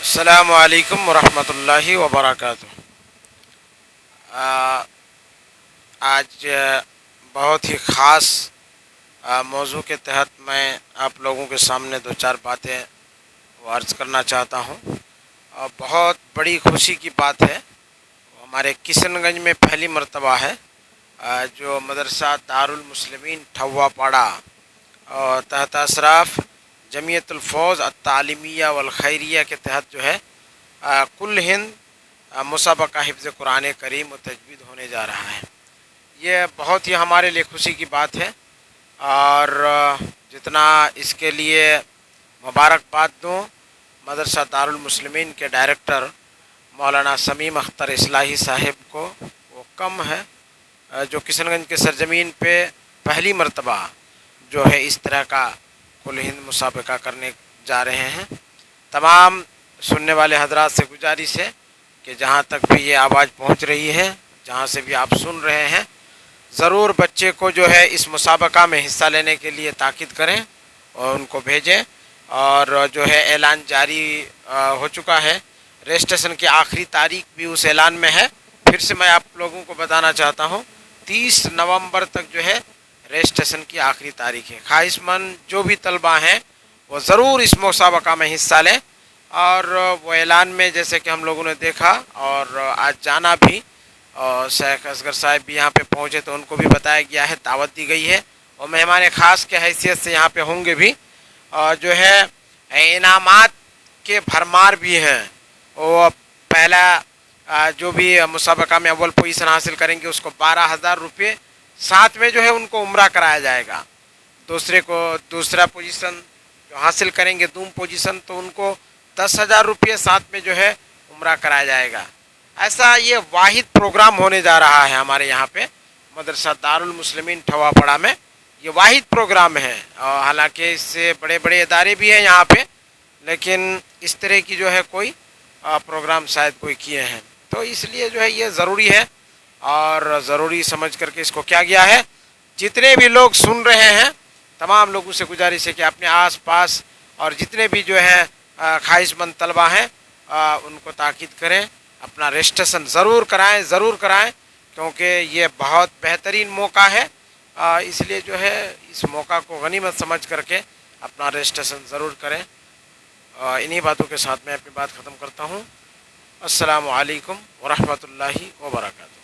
السلام علیکم ورحمۃ اللہ وبرکاتہ۔ آج بہت ہی خاص موضوع کے تحت میں آپ لوگوں کے سامنے دو چار باتیں عرض کرنا چاہتا ہوں، اور بہت بڑی خوشی کی بات ہے۔ ہمارے کشن گنج میں پہلی مرتبہ ہے جو مدرسہ دارالمسلمین ٹھوا پاڑا اور تحت اشراف جمعیت الفوز التعلیمیہ والخیریہ کے تحت جو ہے کل ہند مسابقہ حفظ قرآن کریم و تجوید ہونے جا رہا ہے۔ یہ بہت ہی ہمارے لیے خوشی کی بات ہے، اور جتنا اس کے لیے مبارکباد دوں مدرسہ دارالمسلمین کے ڈائریکٹر مولانا سمیم اختر اصلاحی صاحب کو، وہ کم ہے جو کشن گنج کے سرزمین پہ پہلی مرتبہ جو ہے اس طرح کا کل ہند مسابقہ کرنے جا رہے ہیں۔ تمام سننے والے حضرات سے گزارش ہے کہ جہاں تک بھی یہ آواز پہنچ رہی ہے، جہاں سے بھی آپ سن رہے ہیں، ضرور بچے کو جو ہے اس مسابقہ میں حصہ لینے کے لیے تاکید کریں اور ان کو بھیجیں۔ اور جو ہے اعلان جاری ہو چکا ہے، رجسٹریشن کی آخری تاریخ بھی اس اعلان میں ہے۔ پھر سے میں آپ لوگوں کو بتانا چاہتا ہوں، 30 نومبر تک جو ہے رجسٹریشن کی آخری تاریخ ہے۔ خواہش مند جو بھی طلبہ ہیں وہ ضرور اس مسابقہ میں حصہ لیں، اور وہ اعلان میں جیسے کہ ہم لوگوں نے دیکھا، اور آج جانا بھی، اور شیخ اصغر صاحب بھی یہاں پہ پہنچے تو ان کو بھی بتایا گیا ہے، دعوت دی گئی ہے، اور مہمان خاص کے حیثیت سے یہاں پہ ہوں گے بھی، اور جو ہے انعامات کے بھرمار بھی ہیں۔ وہ پہلا جو بھی مسابقہ میں اول پوزیشن حاصل کریں گے اس کو 12,000 روپے، ساتھ میں جو ہے ان کو عمرہ کرایا جائے گا۔ دوسرا پوزیشن جو حاصل کریں گے دوم پوزیشن، تو ان کو 10,000 روپے ساتھ میں جو ہے عمرہ کرایا جائے گا۔ ایسا یہ واحد پروگرام ہونے جا رہا ہے ہمارے یہاں پہ مدرسہ دارالمسلمین ٹھوا پڑا میں، یہ واحد پروگرام ہے۔ اور حالانکہ اس سے بڑے بڑے ادارے بھی ہیں یہاں پہ، لیکن اس طرح کی جو ہے کوئی پروگرام شاید کوئی کیے ہیں، تو اس لیے جو ہے یہ ضروری ہے، اور ضروری سمجھ کر کے اس کو کیا گیا ہے۔ جتنے بھی لوگ سن رہے ہیں تمام لوگوں سے گزارش ہے کہ اپنے آس پاس اور جتنے بھی جو ہیں خواہش مند طلبہ ہیں ان کو تاکید کریں، اپنا رجسٹریشن ضرور کرائیں، کیونکہ یہ بہت بہترین موقع ہے۔ اس لیے جو ہے اس موقع کو غنیمت سمجھ کر کے اپنا رجسٹریشن ضرور کریں۔ انہی باتوں کے ساتھ میں اپنی بات ختم کرتا ہوں۔ السلام علیکم ورحمۃ اللہ وبرکاتہ۔